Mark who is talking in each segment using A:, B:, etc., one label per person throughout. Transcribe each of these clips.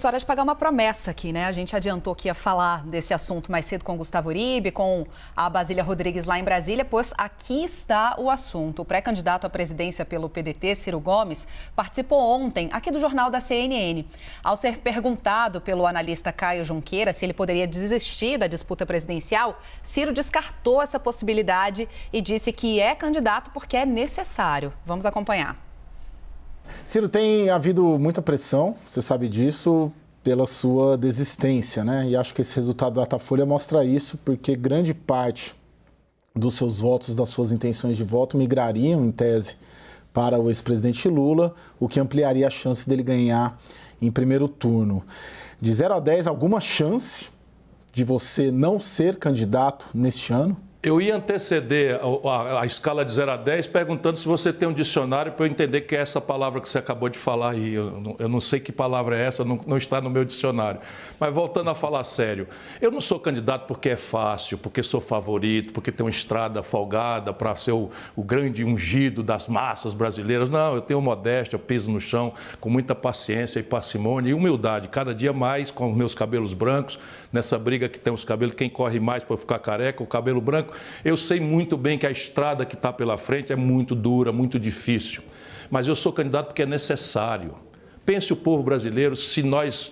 A: Minuto, hora de pagar uma promessa aqui, né? A gente adiantou que ia falar desse assunto mais cedo com o Gustavo Uribe, com a Basília Rodrigues lá em Brasília, pois aqui está o assunto. O pré-candidato à presidência pelo PDT, Ciro Gomes, participou ontem aqui do Jornal da CNN. Ao ser perguntado pelo analista Caio Junqueira se ele poderia desistir da disputa presidencial, Ciro descartou essa possibilidade e disse que é candidato porque é necessário. Vamos acompanhar.
B: Ciro, tem havido muita pressão, você sabe disso, pela sua desistência, né? E acho que esse resultado do Datafolha mostra isso, porque grande parte dos seus votos, das suas intenções de voto, migrariam, em tese, para o ex-presidente Lula, o que ampliaria a chance dele ganhar em primeiro turno. De 0 a 10, alguma chance de você não ser candidato neste ano?
C: Eu ia anteceder a escala de 0 a 10 perguntando se você tem um dicionário para eu entender que é essa palavra que você acabou de falar aí. Eu não sei que palavra é essa, não está no meu dicionário. Mas voltando a falar sério, eu não sou candidato porque é fácil, porque sou favorito, porque tem uma estrada folgada para ser o grande ungido das massas brasileiras. Não, eu tenho modéstia, eu piso no chão com muita paciência e parcimônia e humildade. Cada dia mais com os meus cabelos brancos, nessa briga que tem os cabelos, quem corre mais para ficar careca, o cabelo branco. Eu sei muito bem que a estrada que está pela frente é muito dura, muito difícil. Mas eu sou candidato porque é necessário. Pense o povo brasileiro se nós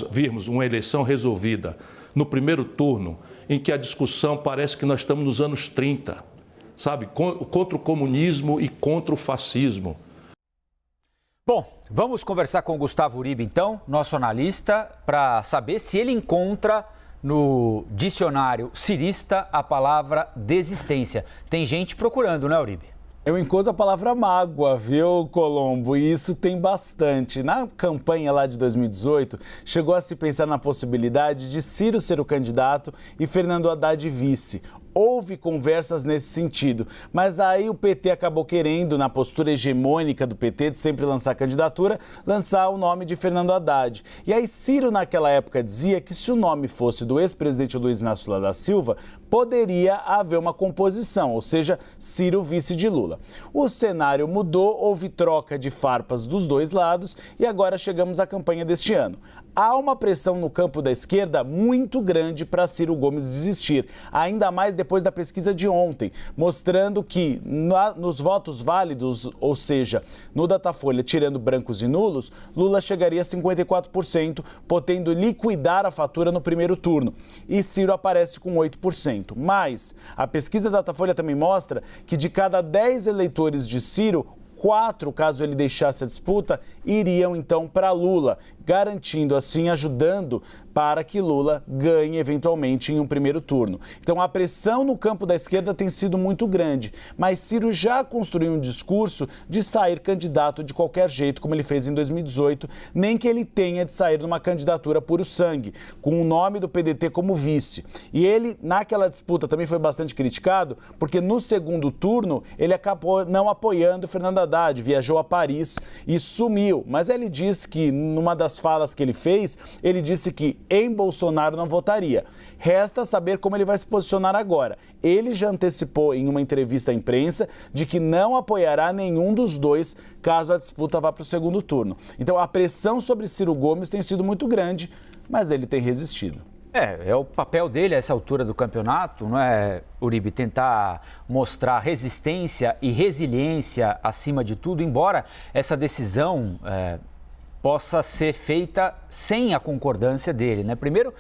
C: virmos uma eleição resolvida no primeiro turno, em que a discussão parece que nós estamos nos anos 30, sabe? Contra o comunismo e contra o fascismo.
D: Bom, vamos conversar com o Gustavo Uribe, então, nosso analista, para saber se ele encontra no dicionário cirista a palavra desistência. Tem gente procurando, né, Uribe?
E: Eu encontro a palavra mágoa, viu, Colombo? E isso tem bastante. Na campanha lá de 2018, chegou a se pensar na possibilidade de Ciro ser o candidato e Fernando Haddad vice. Houve conversas nesse sentido, mas aí o PT acabou querendo, na postura hegemônica do PT de sempre lançar candidatura, lançar o nome de Fernando Haddad. E aí Ciro naquela época dizia que se o nome fosse do ex-presidente Luiz Inácio Lula da Silva, poderia haver uma composição, ou seja, Ciro vice de Lula. O cenário mudou, houve troca de farpas dos dois lados e agora chegamos à campanha deste ano. Há uma pressão no campo da esquerda muito grande para Ciro Gomes desistir, ainda mais depois da pesquisa de ontem, mostrando que nos votos válidos, ou seja, no Datafolha, tirando brancos e nulos, Lula chegaria a 54%, podendo liquidar a fatura no primeiro turno, e Ciro aparece com 8%. Mas a pesquisa Datafolha também mostra que de cada 10 eleitores de Ciro, 4, caso ele deixasse a disputa, iriam então para Lula, garantindo assim, ajudando para que Lula ganhe eventualmente em um primeiro turno. Então a pressão no campo da esquerda tem sido muito grande, mas Ciro já construiu um discurso de sair candidato de qualquer jeito, como ele fez em 2018, nem que ele tenha de sair numa candidatura puro sangue, com o nome do PDT como vice. E ele, naquela disputa, também foi bastante criticado, porque no segundo turno ele acabou não apoiando Fernando Haddad, viajou a Paris e sumiu. Mas ele disse que, numa das falas que ele fez, ele disse que em Bolsonaro não votaria. Resta saber como ele vai se posicionar agora. Ele já antecipou em uma entrevista à imprensa de que não apoiará nenhum dos dois caso a disputa vá para o segundo turno. Então a pressão sobre Ciro Gomes tem sido muito grande, mas ele tem resistido.
D: É o papel dele a essa altura do campeonato, não é, Uribe? Tentar mostrar resistência e resiliência acima de tudo, embora essa decisão possa ser feita sem a concordância dele, né? Primeiro,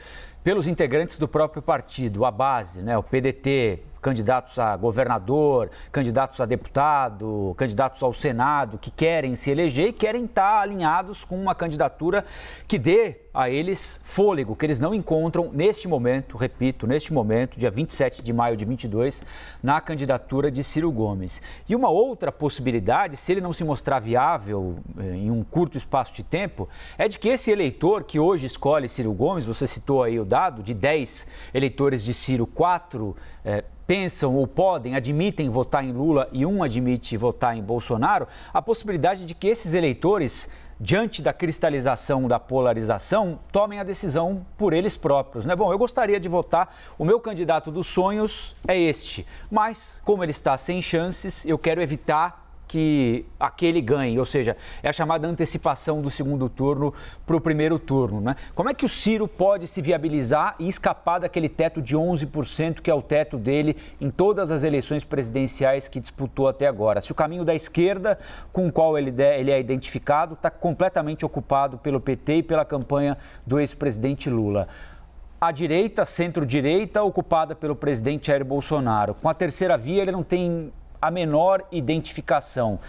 D: pelos integrantes do próprio partido, a base, né? O PDT, candidatos a governador, candidatos a deputado, candidatos ao Senado, que querem se eleger e querem estar alinhados com uma candidatura que dê a eles fôlego, que eles não encontram neste momento, repito, neste momento, dia 27 de maio de 22, na candidatura de Ciro Gomes. E uma outra possibilidade, se ele não se mostrar viável em um curto espaço de tempo, é de que esse eleitor que hoje escolhe Ciro Gomes, você citou aí o dado, de 10 eleitores de Ciro, 4 pensam ou admitem votar em Lula e um admite votar em Bolsonaro, a possibilidade de que esses eleitores, diante da cristalização da polarização, tomem a decisão por eles próprios, né? Bom, eu gostaria de votar, o meu candidato dos sonhos é este, mas como ele está sem chances, eu quero evitar que aquele ganhe, ou seja, é a chamada antecipação do segundo turno para o primeiro turno, né? Como é que o Ciro pode se viabilizar e escapar daquele teto de 11%, que é o teto dele em todas as eleições presidenciais que disputou até agora? Se o caminho da esquerda, com o qual ele é identificado, está completamente ocupado pelo PT e pela campanha do ex-presidente Lula. A direita, centro-direita, ocupada pelo presidente Jair Bolsonaro. Com a terceira via, ele não tem a menor identificação.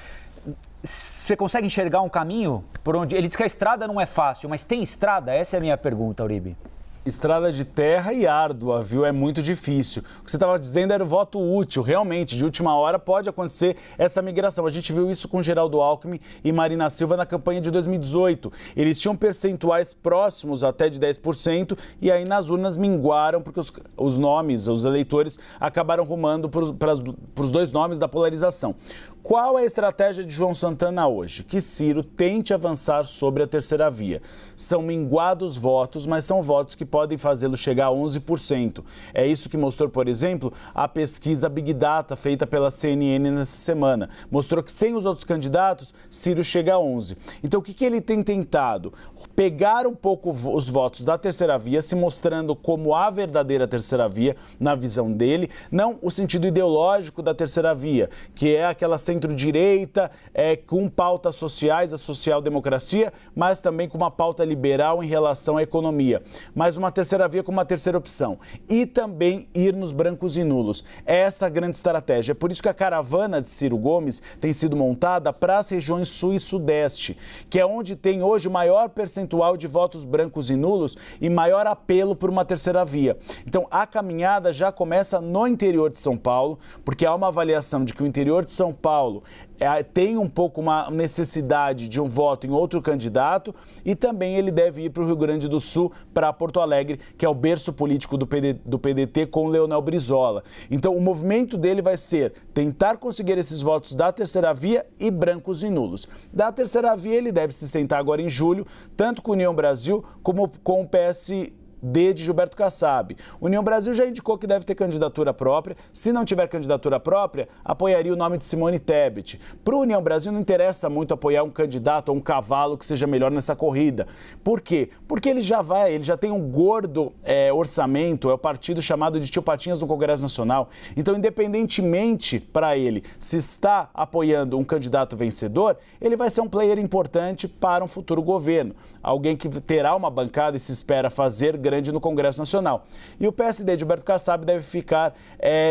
D: Você consegue enxergar um caminho por onde... Ele diz que a estrada não é fácil, mas tem estrada? Essa é a minha pergunta, Uribe.
E: Estrada de terra e árdua, viu? É muito difícil. O que você estava dizendo era o voto útil. Realmente, de última hora pode acontecer essa migração. A gente viu isso com Geraldo Alckmin e Marina Silva na campanha de 2018. Eles tinham percentuais próximos até de 10% e aí nas urnas minguaram porque os nomes, os eleitores acabaram rumando para os dois nomes da polarização. Qual é a estratégia de João Santana hoje? Que Ciro tente avançar sobre a terceira via. São minguados votos, mas são votos que podem fazê-lo chegar a 11%. É isso que mostrou, por exemplo, a pesquisa Big Data feita pela CNN nessa semana. Mostrou que sem os outros candidatos, Ciro chega a 11%. Então, o que ele tem tentado? Pegar um pouco os votos da terceira via, se mostrando como a verdadeira terceira via, na visão dele, não o sentido ideológico da terceira via, que é aquela centro-direita, com pautas sociais, a social-democracia, mas também com uma pauta liberal em relação à economia. Mas uma terceira via com uma terceira opção. E também ir nos brancos e nulos. Essa é a grande estratégia. É por isso que a caravana de Ciro Gomes tem sido montada para as regiões sul e sudeste, que é onde tem hoje o maior percentual de votos brancos e nulos e maior apelo por uma terceira via. Então, a caminhada já começa no interior de São Paulo, porque há uma avaliação de que o interior de São Paulo tem um pouco uma necessidade de um voto em outro candidato e também ele deve ir para o Rio Grande do Sul, para Porto Alegre, que é o berço político do PDT com Leonel Brizola. Então o movimento dele vai ser tentar conseguir esses votos da terceira via e brancos e nulos. Da terceira via ele deve se sentar agora em julho, tanto com a União Brasil como com o PSD de Gilberto Kassab. União Brasil já indicou que deve ter candidatura própria. Se não tiver candidatura própria, apoiaria o nome de Simone Tebet. Para o União Brasil não interessa muito apoiar um candidato ou um cavalo que seja melhor nessa corrida. Por quê? Porque ele já tem um gordo orçamento, é o partido chamado de Tio Patinhas no Congresso Nacional. Então, independentemente para ele se está apoiando um candidato vencedor, ele vai ser um player importante para um futuro governo. Alguém que terá uma bancada e se espera fazer grande no Congresso Nacional. E o PSD de Gilberto Kassab deve ficar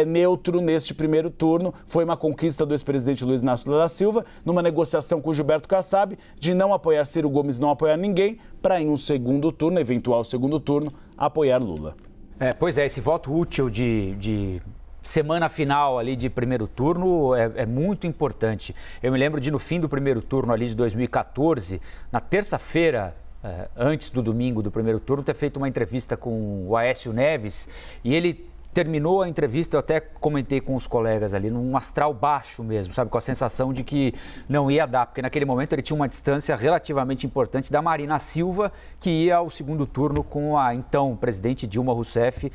E: neutro neste primeiro turno. Foi uma conquista do ex-presidente Luiz Inácio Lula da Silva, numa negociação com Gilberto Kassab, de não apoiar Ciro Gomes, não apoiar ninguém, para em um segundo turno, eventual segundo turno, apoiar Lula.
D: Pois é, esse voto útil de semana final ali de primeiro turno é muito importante. Eu me lembro de no fim do primeiro turno ali de 2014, na terça-feira, antes do domingo do primeiro turno, ter feito uma entrevista com o Aécio Neves e ele terminou a entrevista, eu até comentei com os colegas ali, num astral baixo mesmo, sabe? Com a sensação de que não ia dar, porque naquele momento ele tinha uma distância relativamente importante da Marina Silva, que ia ao segundo turno com a então presidente Dilma Rousseff,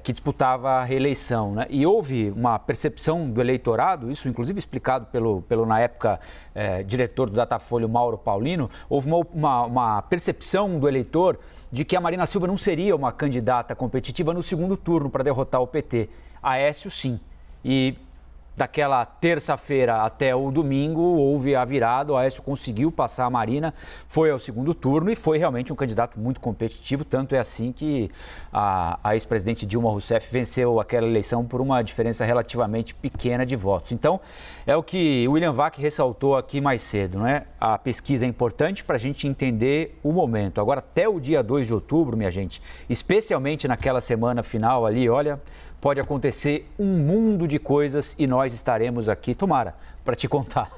D: que disputava a reeleição, né? E houve uma percepção do eleitorado, isso inclusive explicado pelo na época, diretor do Datafolha, Mauro Paulino, houve uma percepção do eleitor de que a Marina Silva não seria uma candidata competitiva no segundo turno para derrotar o PT. Aécio, sim. E daquela terça-feira até o domingo houve a virada, o Aécio conseguiu passar a Marina, foi ao segundo turno e foi realmente um candidato muito competitivo, tanto é assim que a ex-presidente Dilma Rousseff venceu aquela eleição por uma diferença relativamente pequena de votos. Então, é o que o William Vac ressaltou aqui mais cedo, né? A pesquisa é importante para a gente entender o momento. Agora, até o dia 2 de outubro, minha gente, especialmente naquela semana final ali, olha, pode acontecer um mundo de coisas e nós estaremos aqui, tomara, para te contar.